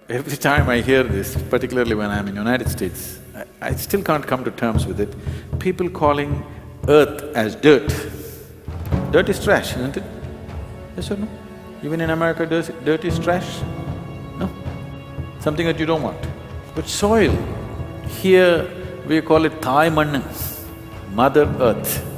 Every time I hear this, particularly when I'm in United States, I still can't come to terms with it. People calling earth as dirt. Dirt is trash, isn't it? Yes or no? Even in America, dirt is trash? No? Something that you don't want. But soil, here we call it Thai Mannu, Mother Earth.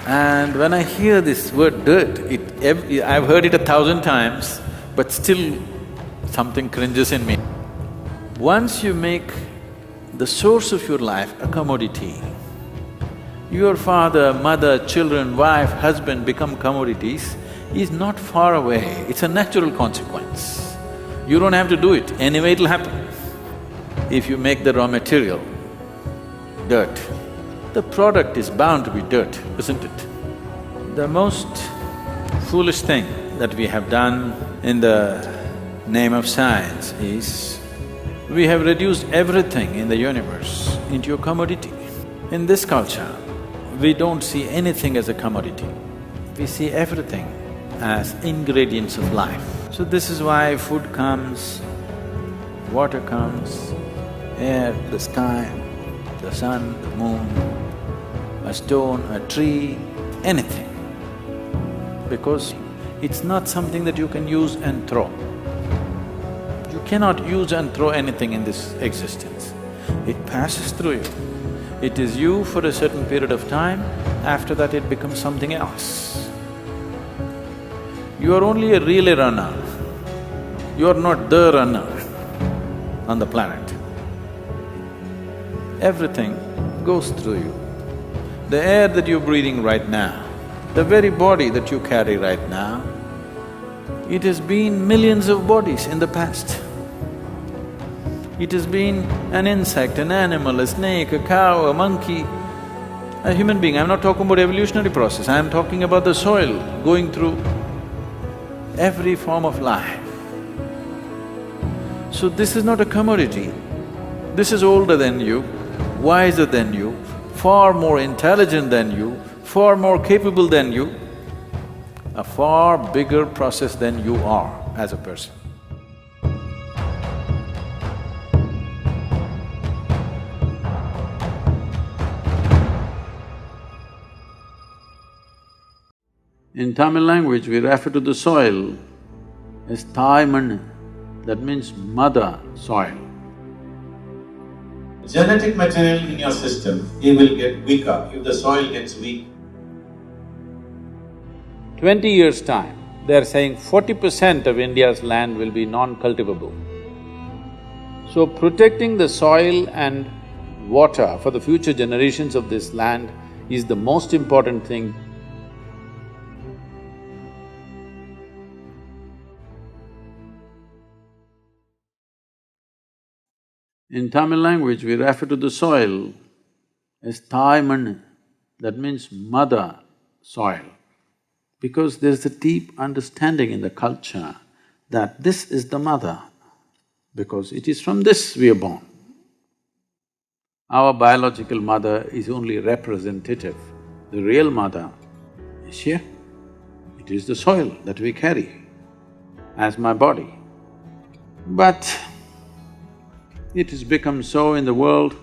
And when I hear this word dirt, I've heard it 1,000 times, but still something cringes in me. Once you make the source of your life a commodity, your father, mother, children, wife, husband become commodities, is not far away, it's a natural consequence. You don't have to do it, anyway it'll happen. If you make the raw material dirt, the product is bound to be dirt, isn't it? The most foolish thing that we have done in the name of science is, we have reduced everything in the universe into a commodity. In this culture, we don't see anything as a commodity, we see everything as ingredients of life. So this is why food comes, water comes, air, the sky, the sun, the moon, a stone, a tree, anything. Because it's not something that you can use and throw. You cannot use and throw anything in this existence. It passes through you. It is you for a certain period of time, after that it becomes something else. You are only a relay runner. You are not the runner on the planet. Everything goes through you. The air that you're breathing right now, the very body that you carry right now, it has been millions of bodies in the past. It has been an insect, an animal, a snake, a cow, a monkey, a human being. I'm not talking about evolutionary process, I'm talking about the soil going through every form of life. So this is not a commodity, this is older than you, wiser than you, far more intelligent than you, far more capable than you, a far bigger process than you are as a person. In Tamil language, we refer to the soil as Thai Mannu, that means mother soil. Genetic material in your system, it will get weaker if the soil gets weak. 20 years' time, they're saying 40% of India's land will be non-cultivable. So protecting the soil and water for the future generations of this land is the most important thing. In Tamil language, we refer to the soil as Thai Mannu, that means mother soil. Because there's a deep understanding in the culture that this is the mother, because it is from this we are born. Our biological mother is only representative. The real mother is here. It is the soil that we carry as my body. But it has become so in the world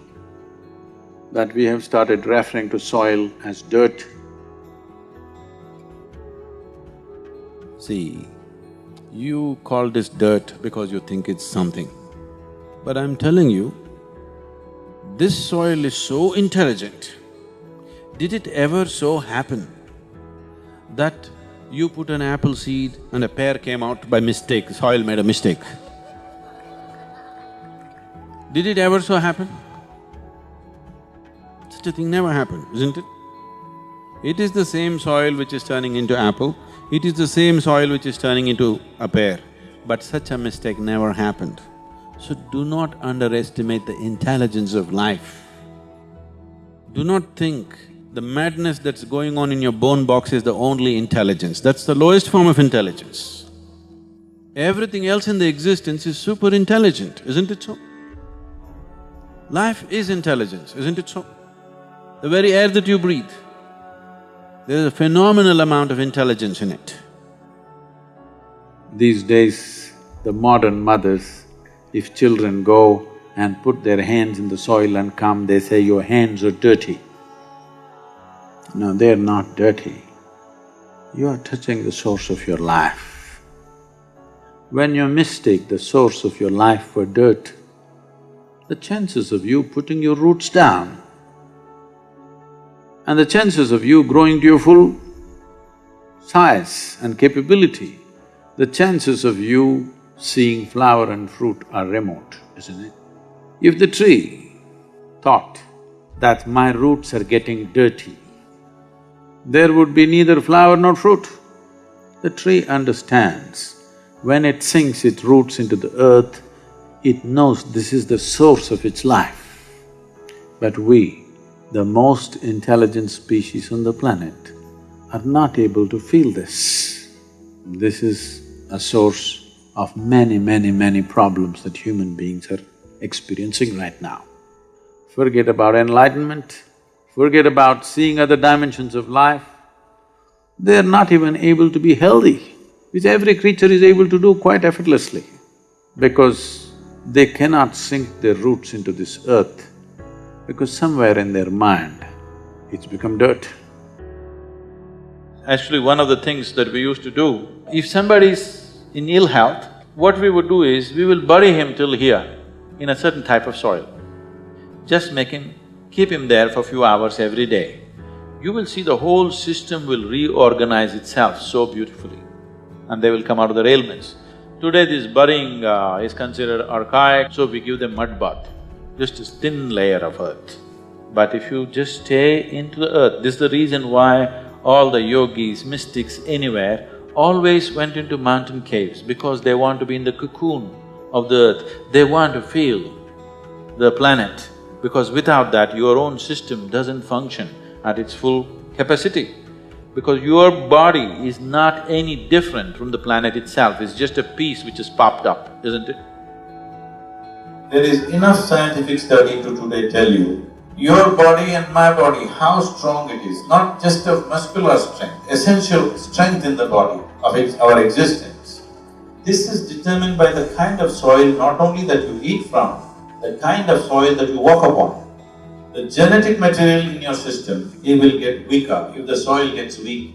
that we have started referring to soil as dirt. See, you call this dirt because you think it's something. But I'm telling you, this soil is so intelligent. Did it ever so happen that you put an apple seed and a pear came out by mistake, soil made a mistake? Did it ever so happen? Such a thing never happened, isn't it? It is the same soil which is turning into apple, it is the same soil which is turning into a pear, but such a mistake never happened. So do not underestimate the intelligence of life. Do not think the madness that's going on in your bone box is the only intelligence, that's the lowest form of intelligence. Everything else in the existence is super intelligent, isn't it so? Life is intelligence, isn't it so? The very air that you breathe, there is a phenomenal amount of intelligence in it. These days, the modern mothers, if children go and put their hands in the soil and come, they say, your hands are dirty. No, they're not dirty. You are touching the source of your life. When you mistake the source of your life for dirt, the chances of you putting your roots down and the chances of you growing to your full size and capability, the chances of you seeing flower and fruit are remote, isn't it? If the tree thought that my roots are getting dirty, there would be neither flower nor fruit. The tree understands, when it sinks its roots into the earth, it knows this is the source of its life. But we, the most intelligent species on the planet, are not able to feel this. This is a source of many problems that human beings are experiencing right now. Forget about enlightenment, forget about seeing other dimensions of life. They're not even able to be healthy, which every creature is able to do quite effortlessly, because they cannot sink their roots into this earth, because somewhere in their mind, it's become dirt. Actually, one of the things that we used to do, if somebody's in ill health, what we would do is, we will bury him till here in a certain type of soil. Just keep him there for a few hours every day. You will see the whole system will reorganize itself so beautifully and they will come out of their ailments. Today this burying is considered archaic, so we give them mud bath, just a thin layer of earth. But if you just stay into the earth, this is the reason why all the yogis, mystics anywhere always went into mountain caves, because they want to be in the cocoon of the earth. They want to feel the planet, because without that your own system doesn't function at its full capacity. Because your body is not any different from the planet itself, it's just a piece which has popped up, isn't it? There is enough scientific study to today tell you, your body and my body, how strong it is, not just of muscular strength, essential strength in the body of our existence. This is determined by the kind of soil not only that you eat from, the kind of soil that you walk upon. The genetic material in your system, it will get weaker if the soil gets weak.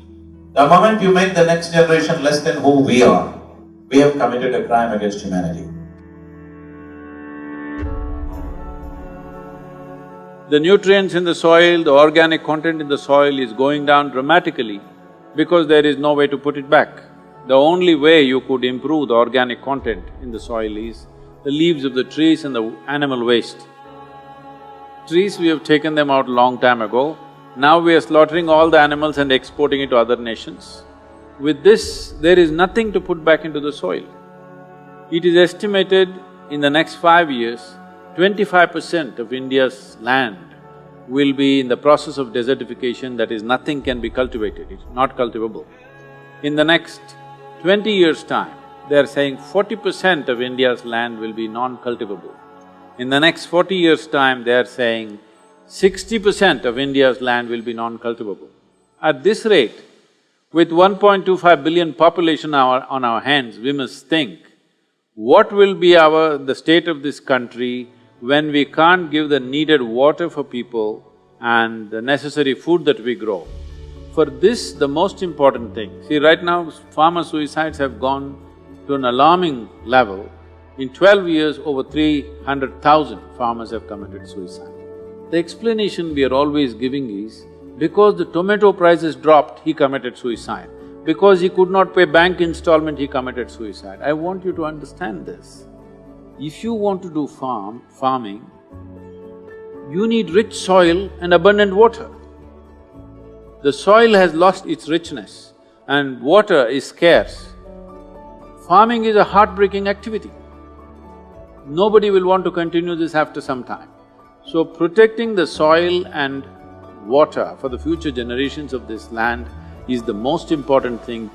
The moment you make the next generation less than who we are, we have committed a crime against humanity. The nutrients in the soil, the organic content in the soil is going down dramatically because there is no way to put it back. The only way you could improve the organic content in the soil is the leaves of the trees and the animal waste. Trees, we have taken them out long time ago, now we are slaughtering all the animals and exporting it to other nations. With this, there is nothing to put back into the soil. It is estimated in the next 5 years, 25% of India's land will be in the process of desertification, that is, nothing can be cultivated, it's not cultivable. In the next 20 years' time, they are saying 40% of India's land will be non-cultivable. In the next 40 years' time, they are saying 60% of India's land will be non-cultivable. At this rate, with 1.25 billion population on our hands, we must think, what will be the state of this country when we can't give the needed water for people and the necessary food that we grow. For this, the most important thing… See, right now, farmer suicides have gone to an alarming level. In 12 years, over 300,000 farmers have committed suicide. The explanation we are always giving is, because the tomato prices dropped, he committed suicide. Because he could not pay bank installment, he committed suicide. I want you to understand this. If you want to do farming, you need rich soil and abundant water. The soil has lost its richness and water is scarce. Farming is a heartbreaking activity. Nobody will want to continue this after some time. So protecting the soil and water for the future generations of this land is the most important thing.